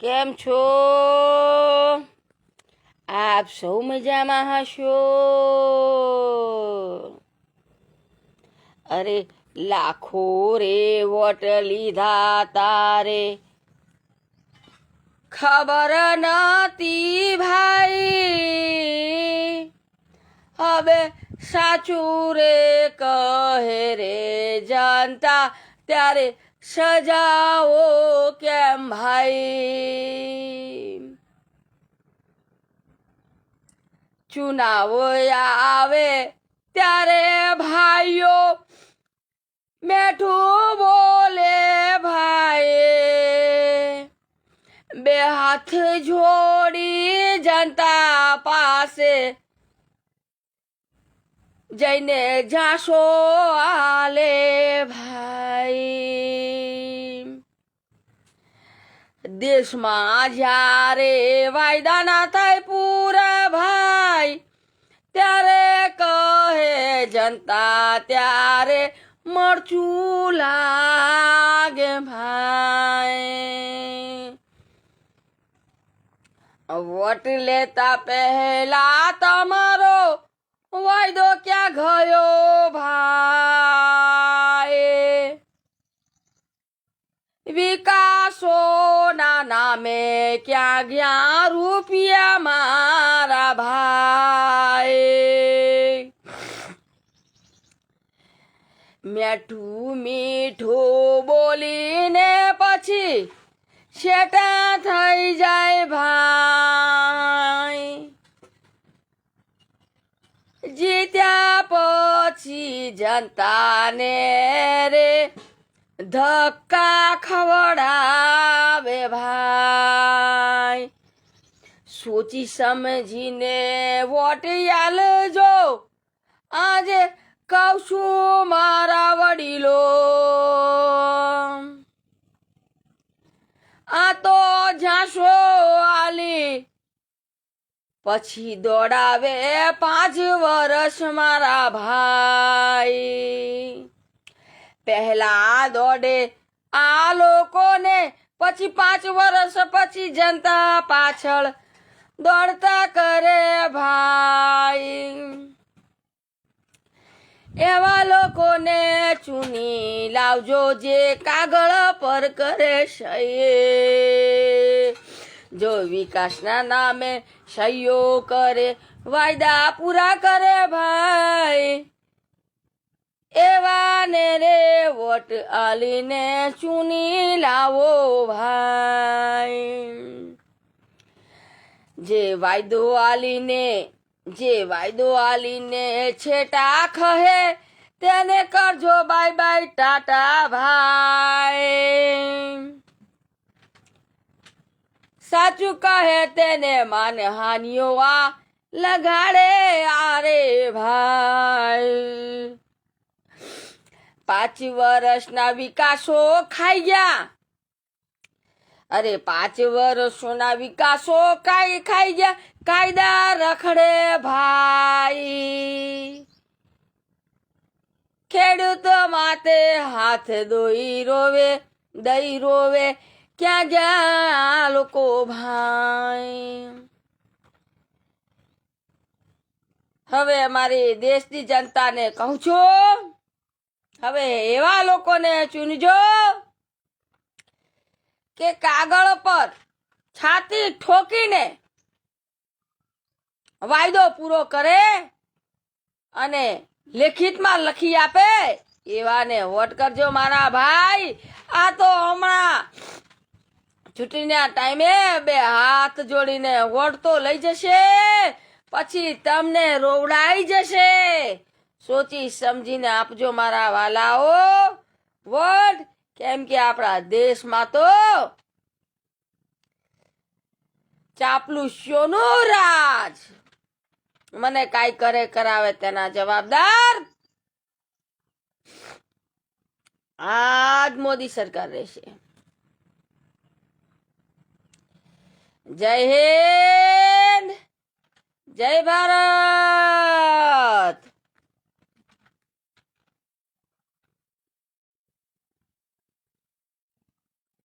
કેમ છો? આપ સૌ મજામાં હશો? અરે લાખો રે વોટ લીધા તારે, ખબર નથી ભાઈ. હવે સાચું રે કહે રે જનતા, ત્યારે સજાઓ કેમ ભાઈ? ચુનાવ આવે ત્યારે ભાઈઓ મેઠું બોલે ભાઈ, બે હાથ જોડી જનતા પાસે જઈને જાશો આલે ભાઈ. દેશમાં જ્યારે વાયદા ના થાય પૂરા ભાઈ, ત્યારે કહે જનતા ત્યારે મરચું લાગે ભાઈ. વોટ લેતા પહેલા તમારો વાયદો ક્યાં ગયો ભાઈ? વિકાસોના નામે ક્યાં ગયા રૂપિયા મારા ભાઈ? મીઠું મીઠું બોલીને પછી શેટા થઈ જાય ભાઈ. જીત્યા પછી જનતાને રે ધક્કા ખવડાવે ભાઈ. સોચી સમજીને વોટ આલજો, આજે કહું છું મારા વડીલો. આ તો જાશો આલી પછી દોડાવે 5 વર્ષ મારા ભાઈ. પહેલા દોડે આ લોકોને, પછી 5 વર્ષ પછી જનતા પાછળ દોડતા કરે ભાઈ. એવા લોકોને ચૂની લાવજો જે કાગળ પર કરે સહી. જો વિકાસના નામે સહીઓ કરે, વાયદા પૂરા કરે ભાઈ, એવાને રે વોટ આલીને ચૂની લાવો ભાઈ. જે વાયદો આલીને છેટા ખહે, તેને કરજો બાય બાય ટાટા ભાઈ. સાચું કહે તેને માનહાનિઓ આ લગાડે આરે ભાઈ. 5 વર્ષના વિકાસો ખાઈ ગયા, અરે 5 વર્ષોના વિકાસો ખાઈ ગયા. કાયદા રખડે ભાઈ, ખેડૂતો માટે હાથ દઈ રોવે ક્યાં ગયા લોકો ભાઈ. હવે અમારી દેશની જનતાને કહું છું, હવે એવા લોકોને ચૂનજો કે કાગળ પર છાતી ઠોકીને વાયદો પૂરો કરે અને લેખિતમાં લખી આપે, એવાને વોટ કરજો મારા ભાઈ. આ તો હમણાં ચૂંટણીના ટાઈમે 2 હાથ જોડીને વોટ તો લઈ જશે, પછી તમને રોવડાઈ જશે. સોચી સમજીને આપજો મારા વાલાઓ વોટ, કેમ કે આપણા દેશમાં તો ચાપલુસ્યોનું રાજ. મને કાંઈ કરે કરાવે તેના જવાબદાર આજ મોદી સરકાર રહેશે. જય હિન્દ, જય ભારત.